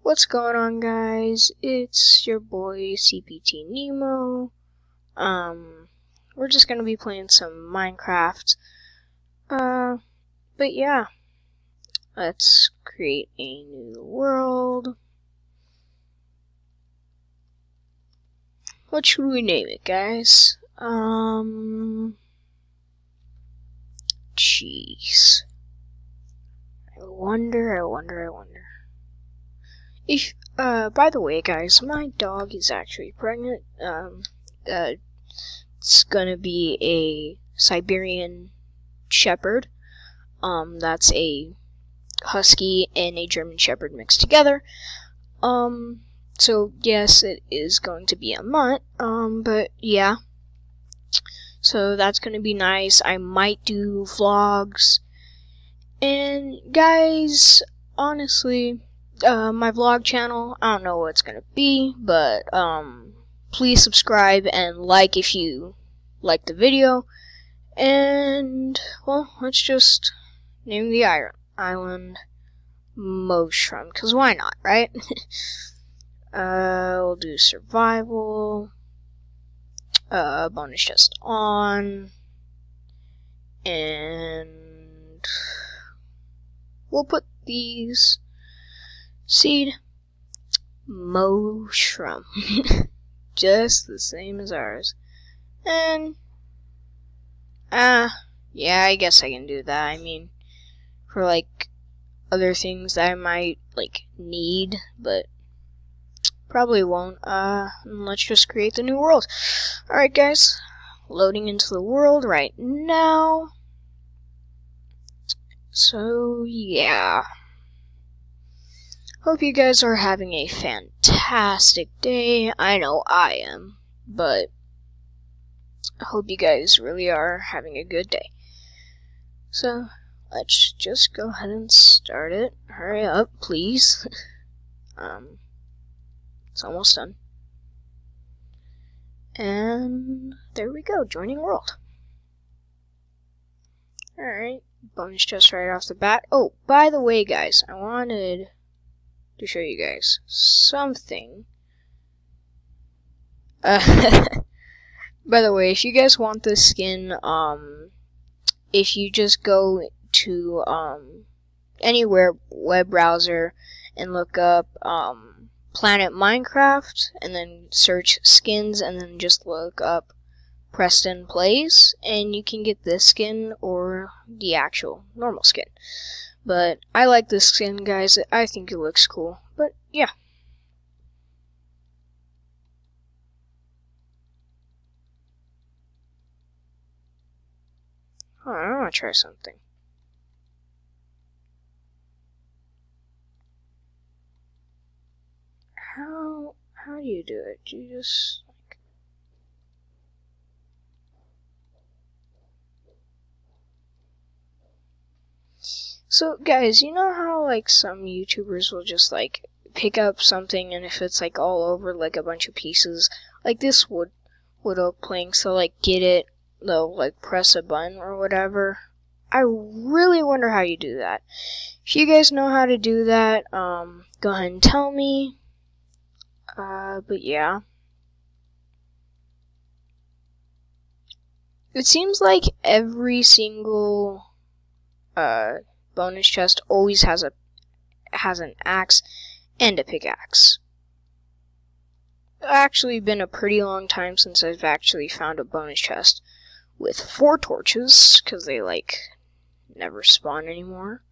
What's going on, guys? It's your boy CPT Nemo. We're just gonna be playing some Minecraft. But yeah, let's create a new world. What should we name it, guys? Jeez. I wonder. If, by the way, guys, my dog is actually pregnant. It's gonna be a Siberian Shepherd. That's a Husky and a German Shepherd mixed together. So yes, it is going to be a mutt. But yeah. So that's gonna be nice. I might do vlogs. And guys, honestly, my vlog channel, I don't know what it's gonna be, but please subscribe and like if you like the video. And well, let's just name the island Mushroom, because why not, right? We'll do survival, bonus chest on, and we'll put these seed mushroom just the same as ours. And yeah, I guess I can do that. I mean, for like other things that I might like need, but probably won't. Let's just create the new world. Alright, guys, loading into the world right now. So yeah, hope you guys are having a fantastic day. I know I am, but I hope you guys really are having a good day. So let's just go ahead and start it. Hurry up, please. It's almost done. And there we go, joining world. Alright, bonus chest right off the bat. Oh, by the way, guys, I wanted to show you guys something. By the way, if you guys want this skin, if you just go to any web browser and look up Planet Minecraft and then search skins and then just look up Preston Plays, and you can get this skin or the actual normal skin. But I like this skin, guys. I think it looks cool. But yeah. Oh, I want to try something. How do you do it? Do you just like... So guys, you know how like some YouTubers will just like pick up something, and if it's like all over like a bunch of pieces, like this wood oak plank, so like get it, they'll like press a button or whatever. I really wonder how you do that. If you guys know how to do that, go ahead and tell me. But yeah. It seems like every single bonus chest always has an axe and a pickaxe. It's actually been a pretty long time since I've actually found a bonus chest with 4 torches, because they like never spawn anymore.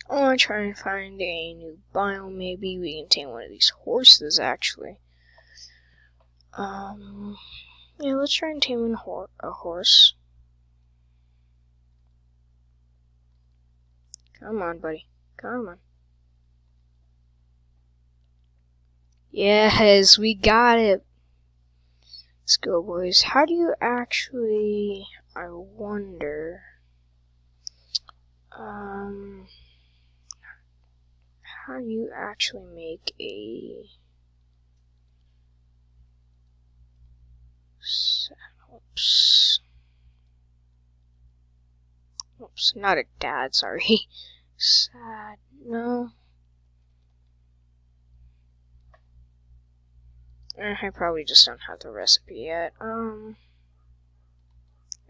I want to try and find a new biome. Maybe we can tame one of these horses, actually. Yeah, let's try and tame a horse. Come on, buddy. Come on. Yes, we got it. Let's go, boys. How do you actually... I wonder... how do you actually make a oops, not a dad, sorry. Sad, no. I probably just don't have the recipe yet. Are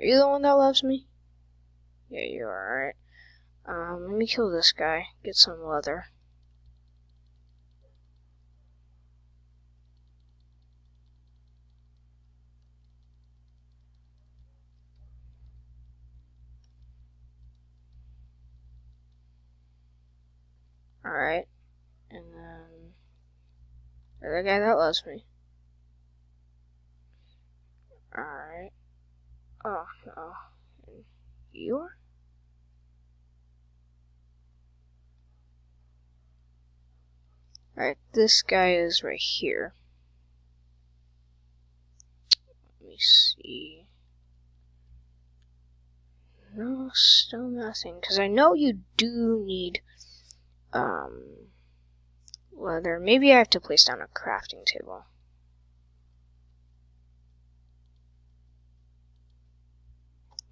you the one that loves me? Yeah, you are, alright. Let me kill this guy, get some leather. Alright, and then the guy that loves me. Alright. Oh, no. And you are? Alright, this guy is right here. Let me see. No, still nothing. Because I know you do need, leather. Maybe I have to place down a crafting table.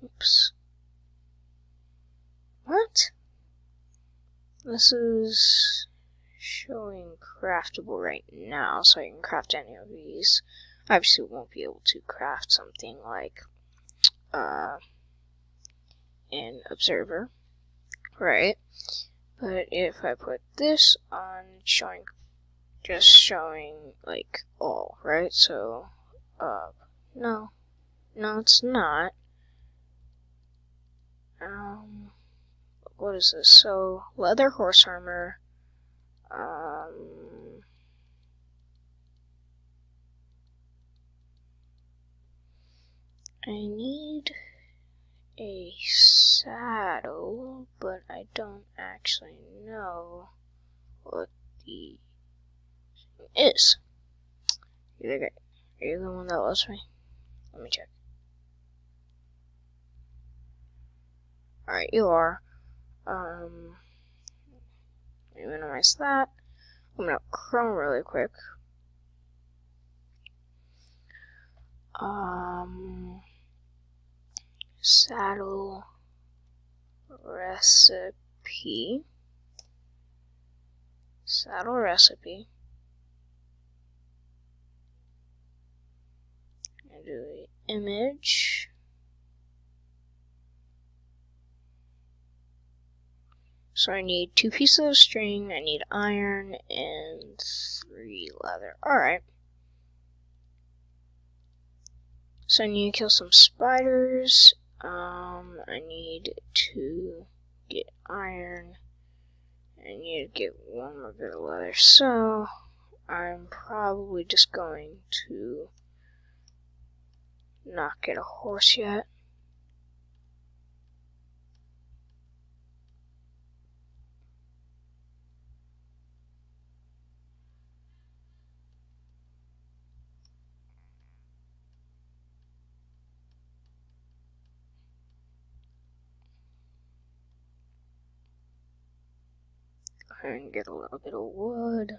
Oops. What? This is showing craftable right now, so I can craft any of these. I obviously won't be able to craft something like, an observer, right? But if I put this on, just showing, like, all, right? So, no, it's not. What is this? So, leather horse armor, I need a saddle, but I don't actually know what the thing is. Are you the one that loves me? Let me check. Alright, you are. Let me minimize that. I'm gonna Chrome really quick. Saddle recipe. Saddle recipe. And do the image. So I need 2 pieces of string, I need iron, and 3 leather. Alright. So I need to kill some spiders. I need to get iron. I need to get 1 more bit of leather. So I'm probably just going to not get a horse yet. And get a little bit of wood.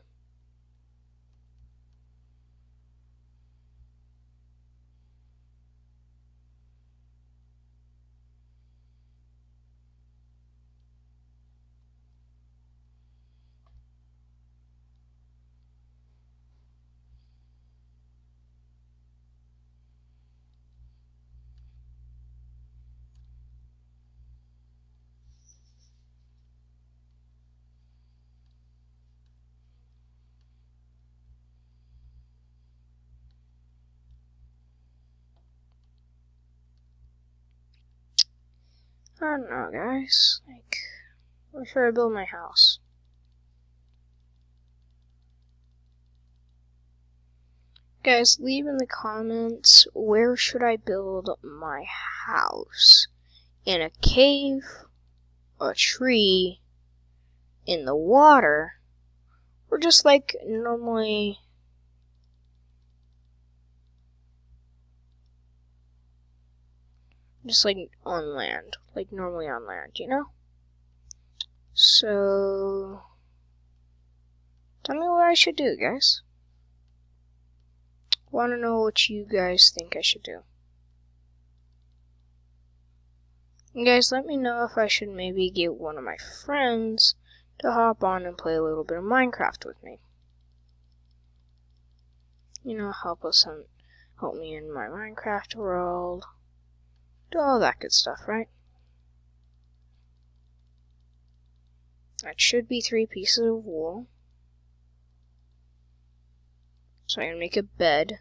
I don't know, guys. Like, where should I build my house? Guys, leave in the comments, where should I build my house? In a cave, a tree, in the water, or just like normally on land, like normally on land, you know? So Tell me what I should do, guys. Want to know what you guys think I should do. And guys, let me know if I should maybe get one of my friends to hop on and play a little bit of Minecraft with me. You know, help me in my Minecraft world. Do all that good stuff, right? That should be 3 pieces of wool. So I'm gonna make a bed.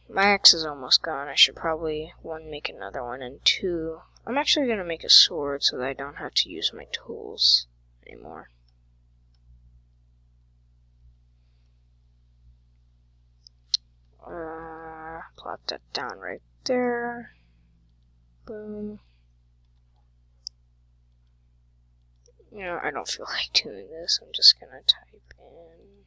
My axe is almost gone. I should probably, 1, make another one, and 2, I'm actually gonna make a sword so that I don't have to use my tools anymore. Plop that down right there. Boom. You know, I don't feel like doing this. I'm just gonna type in.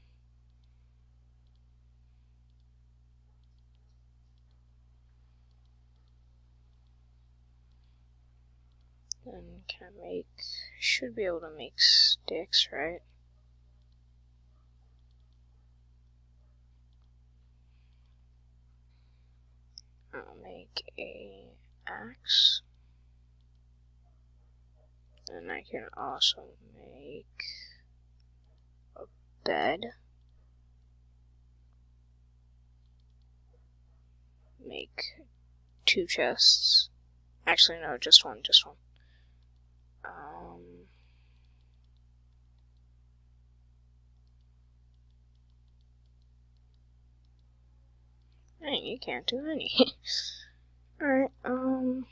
Then can I make, should be able to make sticks, right? I'll make a axe. And I can also make a bed. Make 2 chests. Actually, no, just one. Hey, you can't do any. Alright, I'll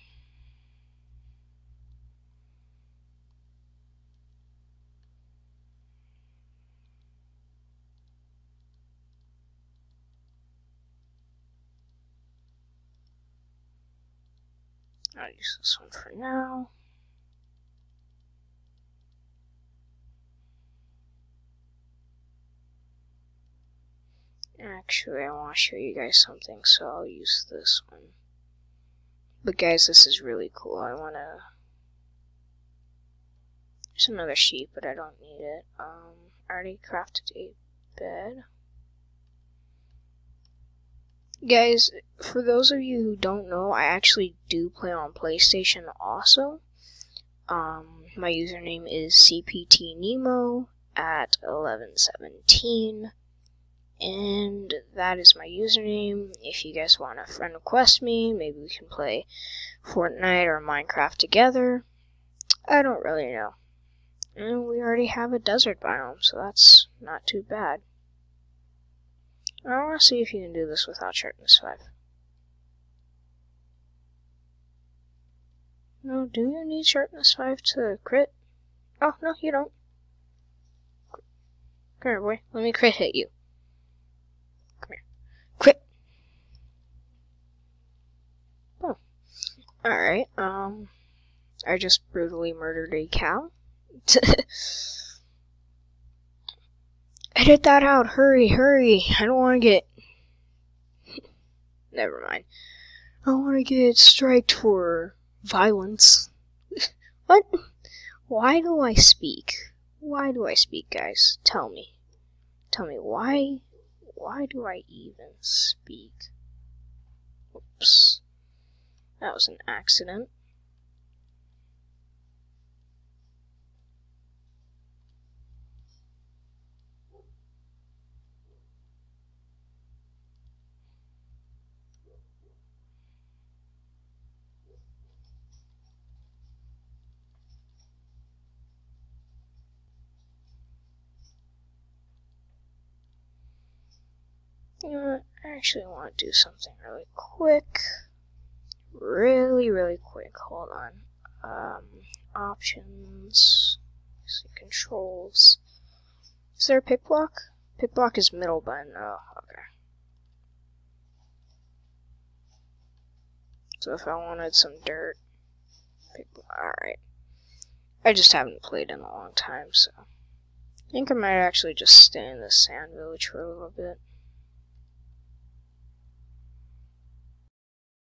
use this one for now. Actually, I want to show you guys something, so I'll use this one. But guys, this is really cool. I want to... There's another sheep, but I don't need it. I already crafted a bed. Guys, for those of you who don't know, I actually do play on PlayStation also. My username is CPTNemo at 1117. And that is my username. If you guys want to friend request me, maybe we can play Fortnite or Minecraft together. I don't really know. And we already have a desert biome, so that's not too bad. I want to see if you can do this without sharpness 5. No, do you need sharpness 5 to crit? Oh, no, you don't. Come here, boy. Let me crit hit you. Come here. Crit! Oh. Alright, I just brutally murdered a cow. Edit that out, hurry, hurry. I don't want to get... Never mind. I don't want to get striked for violence. What? Why do I speak? Why do I speak, guys? Tell me. Tell me, why do I even speak? Oops. That was an accident. You know what? I actually want to do something really quick. Really quick. Hold on. Options. See, controls. Is there a pick block? Pick block is middle button. Oh, okay. So if I wanted some dirt, pick block. Alright. I just haven't played in a long time, so I think I might actually just stay in the sand village for a little bit.